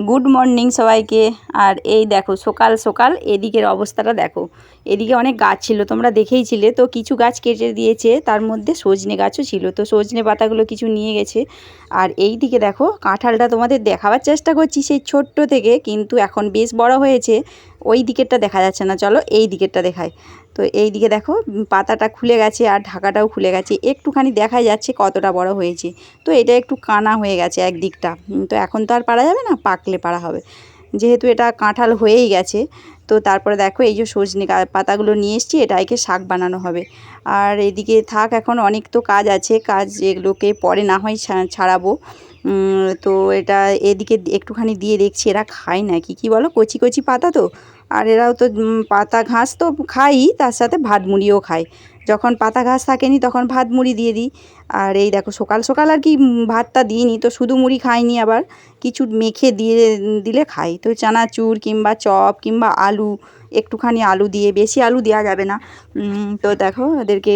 Good morning সবাইকে। আর এই দেখো সকাল সকাল এদিকের অবস্থাটা দেখো। এদিকে অনেক গাছ ছিল, তোমরা দেখেইছিলে। তো কিছু গাছ কেটে দিয়েছে, তার মধ্যে সজনে গাছও ছিল, তো সজনে পাতাগুলো কিছু নিয়ে গেছে। আর এই দিকে দেখো কাঁঠালটা তোমাদের দেখাবার চেষ্টা করছি সেই ছোট্ট থেকে, কিন্তু এখন বেশ বড় হয়েছে। ওই দিকেরটা দেখা যাচ্ছে না, চলো এই দিকেরটা দেখায়। তো এই দিকে দেখো পাতাটা খুলে গেছে আর ঢাকাটাও খুলে গেছে, একটুখানি দেখা যাচ্ছে কতটা বড় হয়েছে। তো এটা একটু কানা হয়ে গেছে একদিকটা, তো এখন তো আর পারা যাবে না, পাকলে পারা হবে, যেহেতু এটা কাঁঠাল হয়েই গেছে। তো তারপরে দেখো এই যে সজনে পাতাগুলো নিয়ে এসেছি, এটাকে শাক বানানো হবে। আর এদিকে থাক, এখন অনেক তো কাজ আছে, কাজ এগুলোকে পরে না হয় ছাড়াবো। তো এটা এদিকে একটুখানি দিয়ে দেখছি এরা খায় নাকি, কি বলো, কচি কচি পাতা তো। আর এরাও তো পাতা ঘাস তো খাই, তার সাথে ভাত মুড়িও খায়। যখন পাতা ঘাস থাকেনি তখন ভাত মুড়ি দিয়ে দিই। আর এই দেখো সকাল সকাল আর কি ভাতটা দিইনি, তো শুধু মুড়ি খাইনি, আবার কিছু মেখে দিয়ে দিলে খাই। তো চানাচুর কিংবা চপ কিংবা আলু, একটুখানি আলু দিয়ে, বেশি আলু দেওয়া যাবে না। তো দেখো ওদেরকে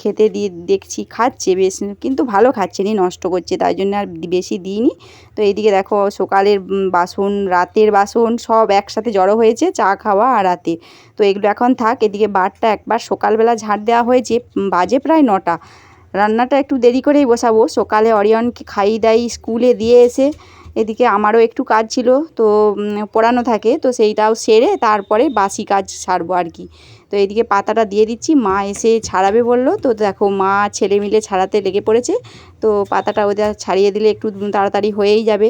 খেতে দিয়ে দেখছি খাচ্ছে বেশ, কিন্তু ভালো খাচ্ছে নি, নষ্ট করছে, তাই জন্য আর বেশি দিইনি। তো এইদিকে দেখো সকালের বাসন, রাতের বাসন সব একসাথে জড়ো হয়েছে, চা খাওয়া আর রাতে। তো এগুলো এখন থাক, এদিকে বারটা একবার সকালবেলা ঝাড় দেওয়া হয়েছে, বাজে প্রায় 9টা। রান্নাটা একটু দেরি করেই বসাবো, সকালে অরিয়নকে খাইয়ে দাই স্কুলে দিয়ে এসে এদিকে আমারও একটু কাজ ছিল, তো পড়ানো থাকে, তো সেইটাও সেরে তারপরে বাসি কাজ সারবো আর কি। তো এইদিকে পাতাটা দিয়ে দিচ্ছি, মা এসে ছাড়াবে বললো, তো দেখো মা ছেলে মিলে ছাড়াতে লেগে পড়েছে। তো পাতাটা ওদের ছাড়িয়ে দিলে একটু তাড়াতাড়ি হয়েই যাবে।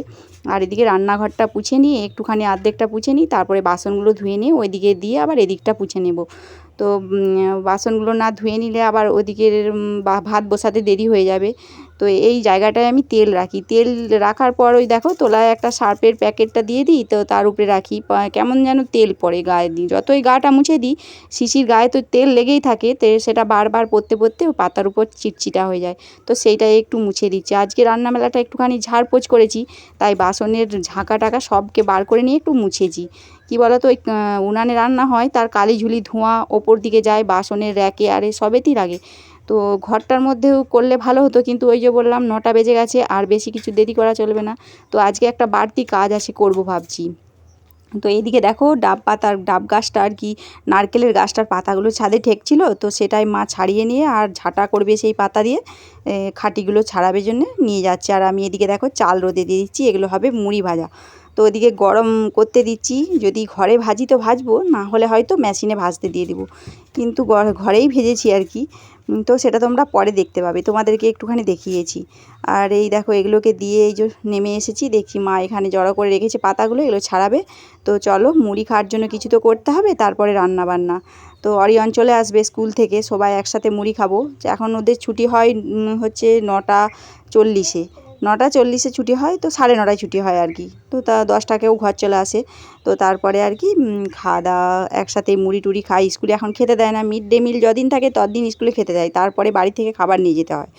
আর এদিকে রান্নাঘরটা পুছে নিয়ে একটুখানি অর্ধেকটা পুছে নিই, তারপরে বাসনগুলো ধুয়ে নিয়ে ওইদিকে দিয়ে আবার এদিকটা পুছে নেব। তো বাসনগুলো না ধুয়ে নিলে আবার ওদিকের ভাত বসাতে দেরি হয়ে যাবে। তো এই জায়গাটায় আমি তেল রাখি, তেল রাখার পর ওই দেখো তলায় একটা সার্ফের প্যাকেটটা দিয়ে দিই, তো তার উপরে রাখি, কেমন যেন তেল পড়ে গায়ে দিই, যতই গাটা মুছে দিই শিশির গায়ে তো তেল লেগেই থাকে, তো সেটা বারবার পড়তে পড়তে পাতার উপর চিটচিটা হয়ে যায়। তো সেইটাই একটু মুছে দিচ্ছি। আজকে রান্নাবেলাটা একটুখানি ঝাড়পোছ করেছি, তাই বাসনের ঝাঁকা টাকা সবকে বার করে নিয়ে একটু মুছেছি। কী বলো তো, ওই উনানে রান্না হয়, তার কালি ঝুলি ধোঁয়া ওপর দিকে যায়, বাসনের র্যাকে আরে সবেতেই লাগে। তো ঘরটার মধ্যেও করলে ভালো হতো, কিন্তু ওই যে বললাম 9টা বেজে গেছে, আর বেশি কিছু দেরি করা চলবে না। তো আজকে একটা বাড়তি কাজ আছে, করব ভাবছি। তো এইদিকে দেখো ডাব গাছটা আর কি, নারকেলের গাছটার পাতাগুলো ছাদে ঠেকছিল, তো সেটাই মা ছাড়িয়ে নিয়ে আর ঝাঁটা করবে সেই পাতা দিয়ে, খাঁটিগুলো ছাড়াবে জন্য নিয়ে যাচ্ছে। আর আমি এদিকে দেখো চাল রোদে দিয়ে দিচ্ছি, এগুলো হবে মুড়ি ভাজা। তো ওদিকে গরম করতে দিচ্ছি, যদি ঘরে ভাজি তো ভাজবো, না হলে হয়তো মেশিনে ভাজতে দিয়ে দেবো, কিন্তু ঘরেই ভেজেছি আর কি। তো সেটা তোমরা পরে দেখতে পাবে, তোমাদেরকে একটুখানি দেখিয়েছি। আর এই দেখো এগুলোকে দিয়ে এই যে নেমে এসেছি, দেখছি মা এখানে জড়ো করে রেখেছে পাতাগুলো, এগুলো ছাড়াবে। তো চলো মুড়ি খাওয়ার জন্য কিছু তো করতে হবে, তারপরে রান্না বান্না। তো অরিয়ন চলে আসবে স্কুল থেকে, সবাই একসাথে মুড়ি খাবো। এখন ওদের ছুটি হয় হচ্ছে 9টা 40-এ, 9টা 40-এ ছুটি হয়, তো 9:30টায় ছুটি হয় আর কি। তো তা 10টাকেও ঘর চলে আসে। তো তারপরে আর কি খাওয়া দাওয়া একসাথে মুড়ি টুড়ি খাই। স্কুলে এখন খেতে দেয় না, মিড ডে মিল যদিন থাকে ততদিন স্কুলে খেতে দেয়, তারপরে বাড়ি থেকে খাবার নিয়ে যেতে হয়।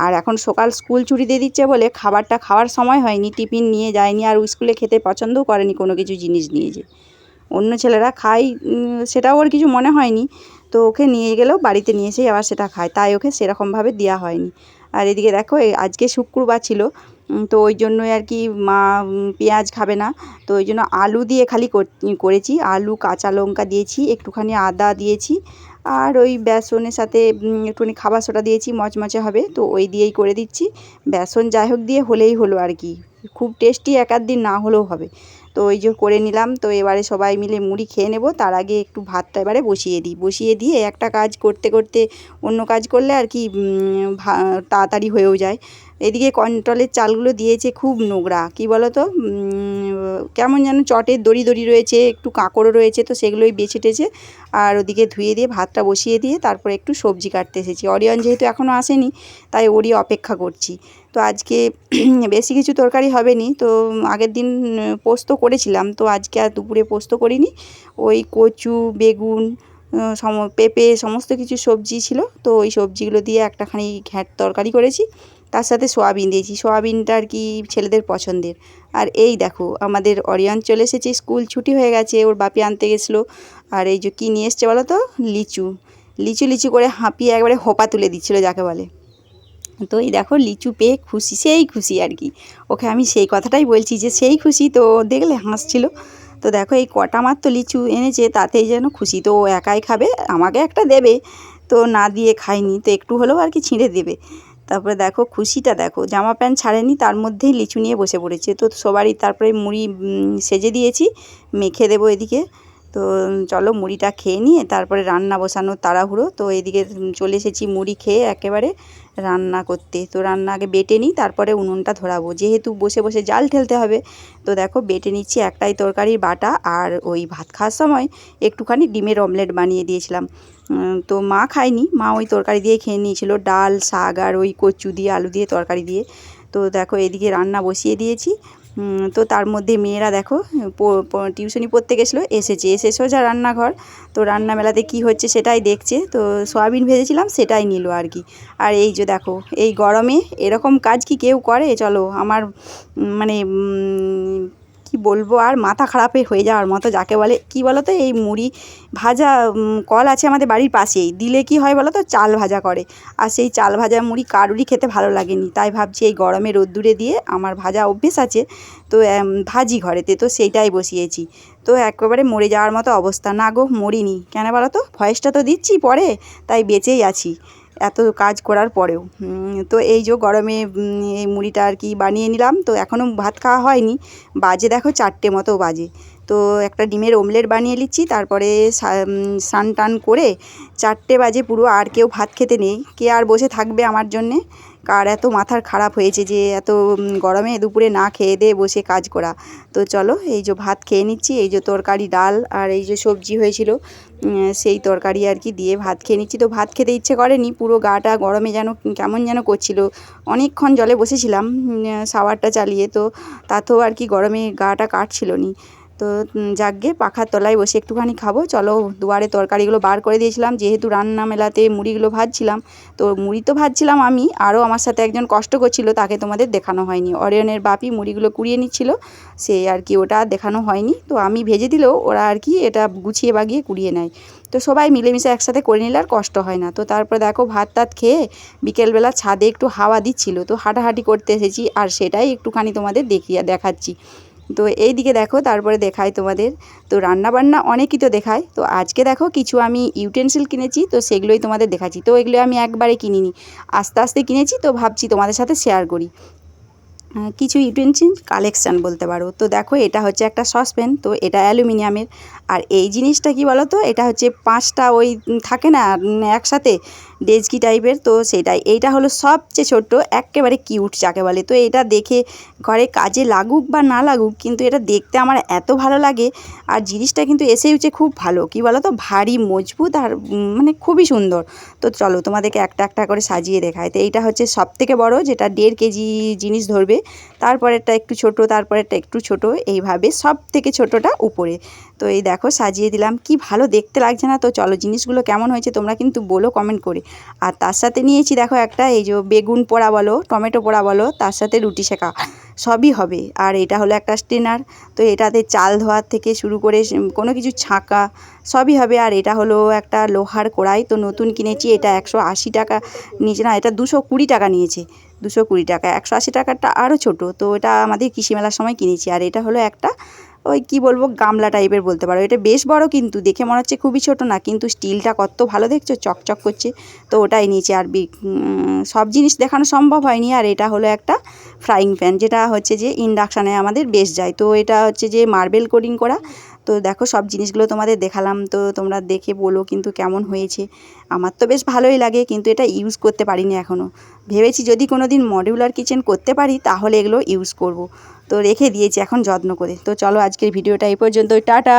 আর এখন সকাল স্কুল ছুটি দিয়ে দিচ্ছে বলে খাবারটা খাওয়ার সময় হয়নি, টিফিন নিয়ে যায়নি, আর স্কুলে খেতে পছন্দও করেনি কোনো কিছু জিনিস নিয়ে যে অন্য ছেলেরা খায়, সেটাও ওর কিছু মনে হয়নি। তো ওকে নিয়ে গেলেও বাড়িতে নিয়ে এসেই আবার সেটা খায়, তাই ওকে সেরকমভাবে দেওয়া হয়নি। আর এদিকে দেখো আজকে শুক্রবার ছিল, তো ওই জন্যই আর কি মা পেঁয়াজ খাবে না, তো ওই জন্য আলু দিয়ে খালি করেছি, আলু কাঁচা লঙ্কা দিয়েছি, একটুখানি আদা দিয়েছি, আর ওই বেসনের সাথে একটুখানি খাবার সোডা দিয়েছি, মচমচে হবে, তো ওই দিয়েই করে দিচ্ছি। বেসন যাই হোক দিয়ে হলেই হলো আর কি, খুব টেস্টি এক আধ দিন না হলেও হবে। তো ওই যে করে নিলাম, তো এবারে সবাই মিলে মুড়ি খেয়ে নেব, তার আগে একটু ভাতটা এবারে বসিয়ে দিই, বসিয়ে দিয়ে একটা কাজ করতে করতে অন্য কাজ করলে আর কি তাড়াতাড়ি হয়েও যায়। এদিকে কন্ট্রোলের চালগুলো দিয়েছে খুব নোংরা, কী বলো তো, কেমন যেন চটের দড়ি দড়ি রয়েছে, একটু কাঁকড়ও রয়েছে, তো সেগুলোই বেছে টেছে আর ওদিকে ধুয়ে দিয়ে ভাতটা বসিয়ে দিয়ে তারপরে একটু সবজি কাটতে এসেছি। অরিয়ন যেহেতু এখনও আসেনি, তাই ওরই অপেক্ষা করছি। তো আজকে বেশি কিছু তরকারি হবে নি, তো আগের দিন পোস্ত করেছিলাম, তো আজকে আর দুপুরে পোস্ত করিনি, ওই কচু বেগুন পেঁপে সমস্ত কিছু সবজি ছিল, তো ওই সবজিগুলো দিয়ে একটাখানি ঘ্যাঁট তরকারি করেছি, তার সাথে সোয়াবিন দিয়েছি, সোয়াবিনটা আর কি ছেলেদের পছন্দের। আর এই দেখো আমাদের অরিয়ন চলে এসেছে, স্কুল ছুটি হয়ে গেছে, ওর বাপি আনতে গেছিলো। আর এই যে কী নিয়ে এসছে বলো তো, লিচু লিচু লিচু করে হাঁপিয়ে একবারে হোপা তুলে দিচ্ছিলো যাকে বলে। তো এই দেখো লিচু পেয়ে খুশি, সেই খুশি আর কি। ওকে আমি সেই কথাটাই বলছি যে সেই খুশি, তো দেখলে হাসছিল। তো দেখো এই কটা মাত্র লিচু এনেছে তাতেই যেন খুশি। তো ও একাই খাবে, আমাকে একটা দেবে, তো না দিয়ে খায়নি, তো একটু হলেও আর কি ছিঁড়ে দেবে। তারপরে দেখো খুশিটা দেখো, জামা প্যান্ট ছাড়েনি তার মধ্যেই লিচু নিয়ে বসে পড়েছে। তো সবারই তারপরে মুড়ি সেজে দিয়েছি, মেখে দেবো এদিকে। তো চলো মুড়িটা খেয়ে নিয়ে তারপরে রান্না বসানোর তাড়াহুড়ো। তো এদিকে চলে এসেছি মুড়ি খেয়ে একেবারে রান্না করতে। তো রান্না আগে বেটে নিই, তারপরে উনুনটা ধরাবো, যেহেতু বসে বসে জাল ঠেলতে হবে। তো দেখো বেটে নিচ্ছি একটাই তরকারির বাটা, আর ওই ভাত খাওয়ার সময় একটুখানি ডিমের অমলেট বানিয়ে দিয়েছিলাম। তো মা খায়নি, মা ওই তরকারি দিয়ে খেয়ে নিয়েছিল, ডাল শাক আর ওই কচু দিয়ে আলু দিয়ে তরকারি দিয়ে। তো দেখো এদিকে রান্না বসিয়ে দিয়েছি। তো তার মধ্যে মেয়েরা দেখো টিউশনি পড়তে গেছিলো, এসে সোজা রান্নাঘর। তো রান্না মেলাতে কি হচ্ছে সেটাই দেখছে। তো সয়াবিন ভেজেছিলাম সেটাই নিল আর কি। আর এই যে দেখো এই গরমে এরকম কাজ কি কেউ করে? চলো আমার মানে কি বলবো, আর মাথা খারাপে হয়ে যাওয়ার মতো যাকে বলে। কি বলো তো, এই মুড়ি ভাজা কল আছে আমাদের বাড়ির পাশেই, দিলে কি হয় বলো তো, চাল ভাজা করে। আর সেই চাল ভাজা মুড়ি কারুরই খেতে ভালো লাগেনি, তাই ভাবছি এই গরমে রোদ্দুরে দিয়ে, আমার ভাজা অভ্যেস আছে তো ভাজি ঘরেতে, তো সেইটাই বসিয়েছি। তো একেবারে মরে যাওয়ার মতো অবস্থা। না গো মরিনি, কেন বলো তো, ভয়েসটা তো দিচ্ছি পরে, তাই বেঁচেই আছি এত কাজ করার পরেও। তো এই যে গরমে এই মুড়িটা আর কি বানিয়ে নিলাম। তো এখনও ভাত খাওয়া হয়নি, বাজে দেখো 4টে মতো বাজে। তো একটা ডিমের অমলেট বানিয়ে নিচ্ছি, তারপরে স্নান টান করে 4টে বাজে পুরো, আর কেউ ভাত খেতে নেই, কে আর বসে থাকবে আমার জন্যে। কার এত মাথার খারাপ হয়েছে যে এত গরমে দুপুরে না খেয়ে দিয়ে বসে কাজ করা। তো চলো এই যে ভাত খেয়ে নিচ্ছি, এই যে তরকারি ডাল আর এই যে সবজি হয়েছিল, সেই তরকারি আর কি দিয়ে ভাত খেয়ে নিচ্ছি। তো ভাত খেতে ইচ্ছে করেনি, পুরো গাটা গরমে যেন কেমন যেন করছিল। অনেকক্ষণ জলে বসেছিলাম শাওয়ারটা চালিয়ে, তো তাতেও আর কি গরমে গাটা কাটছিল নি। তো যাকগে পাখার তলায় বসে একটুখানি খাবো। চলো দুয়ারে তরকারিগুলো বার করে দিয়েছিলাম, যেহেতু রান্না মেলাতে মুড়িগুলো ভাজছিলাম। তো মুড়ি তো ভাজছিলাম আমি, আরও আমার সাথে একজন কষ্ট করছিল, তাকে তোমাদের দেখানো হয়নি। অরিয়নের বাপি মুড়িগুলো কুড়িয়ে নিচ্ছিল, সে আর কি ওটা দেখানো হয়নি। তো আমি ভেজে দিলেও ওরা আর কি এটা গুছিয়ে বাগিয়ে কুড়িয়ে নেয়। তো সবাই মিলেমিশে একসাথে করে নিলে আর কষ্ট হয় না। তো তারপর দেখো ভাত টাত খেয়ে বিকেলবেলা ছাদে একটু হাওয়া দিচ্ছিল, তো হাঁটাহাঁটি করতে এসেছি, আর সেটাই একটুখানি তোমাদের দেখাচ্ছি। তো এই দিকে দেখো তারপরে দেখাই তোমাদের। তো রান্নাবান্না অনেকই তো দেখায়, তো আজকে দেখো কিছু আমি ইউটেন্সিল কিনেছি, তো সেগুলোই তোমাদের দেখাচ্ছি। তো এগুলো আমি একবারে কিনিনি, আস্তে আস্তে কিনেছি, তো ভাবছি তোমাদের সাথে শেয়ার করি। কিছু ইউটেন্সিল কালেকশান বলতে পারো। তো দেখো এটা হচ্ছে একটা সসপ্যান, তো এটা অ্যালুমিনিয়ামের। আর এই জিনিসটা কি বলো তো, এটা হচ্ছে 5টা ওই থাকে না একসাথে ডেজকি টাইপের, তো সেটাই। এইটা হলো সবচেয়ে ছোট্ট, একেবারে কিউট যাকে বলে। তো এটা দেখে ঘরে কাজে লাগুক বা না লাগুক, কিন্তু এটা দেখতে আমার এত ভালো লাগে। আর জিনিসটা কিন্তু এসেওছে খুব ভালো, কি বলো তো, ভারী মজবুত আর মানে খুবই সুন্দর। তো চলো তোমাদেরকে একটা একটা করে সাজিয়ে দেখায়। তো এইটা হচ্ছে সবথেকে বড়, যেটা 1.5 কেজি জিনিস ধরবে। তারপরেরটা একটু ছোট, তারপরেরটা একটু ছোট, এইভাবে সব থেকে ছোটটা উপরে। তো এই দেখো সাজিয়ে দিলাম, কি ভালো দেখতে লাগছে না? তো চলো জিনিসগুলো কেমন হয়েছে তোমরা কিন্তু বলো কমেন্ট করে। আর তার সাথে নিয়েছি দেখো একটা এই যে বেগুন পোড়া বলো, টমেটো পোড়া বলো, তার সাথে রুটি সেকা সবই হবে। আর এটা হলো একটা স্ট্রেনার, তো এটাতে চাল ধোয়ার থেকে শুরু করে কোনো কিছু ছাঁকা সবই হবে। আর এটা হলো একটা লোহার কড়াই, তো নতুন কিনেছি, এটা 180 টাকা নিয়েছে, না এটা 220 টাকা নিয়েছে। 220 টাকা, 180 টাকারটা আরও ছোটো, তো এটা আমাদের কৃষি মেলার সময় কিনেছি। আর এটা হলো একটা ওই কি বলবো গামলা টাইপের বলতে পারো, এটা বেশ বড়, কিন্তু দেখে মনে হচ্ছে খুবই ছোট না, কিন্তু স্টিলটা কত ভালো দেখছো, চকচক করছে। তো ওটাই নিয়েছি। আর সব জিনিস দেখানো সম্ভব হয়নি। আর এটা হলো একটা ফ্রাইং প্যান, যেটা হচ্ছে যে ইন্ডাকশানে আমাদের বেশ যায়। তো এটা হচ্ছে যে মার্বেল কোডিং করা। তো দেখো সব জিনিসগুলো তোমাদের দেখালাম, তো তোমরা দেখে বলো কিন্তু কেমন হয়েছে। আমার তো বেশ ভালোই লাগে, কিন্তু এটা ইউজ করতে পারিনি এখনও। ভেবেছি যদি কোনো দিন মডিউলার কিচেন করতে পারি তাহলে এগুলো ইউজ করব। তো রেখে দিয়েছি এখন যত্ন করে। তো চলো আজকের ভিডিওটা এই পর্যন্ত, টাটা।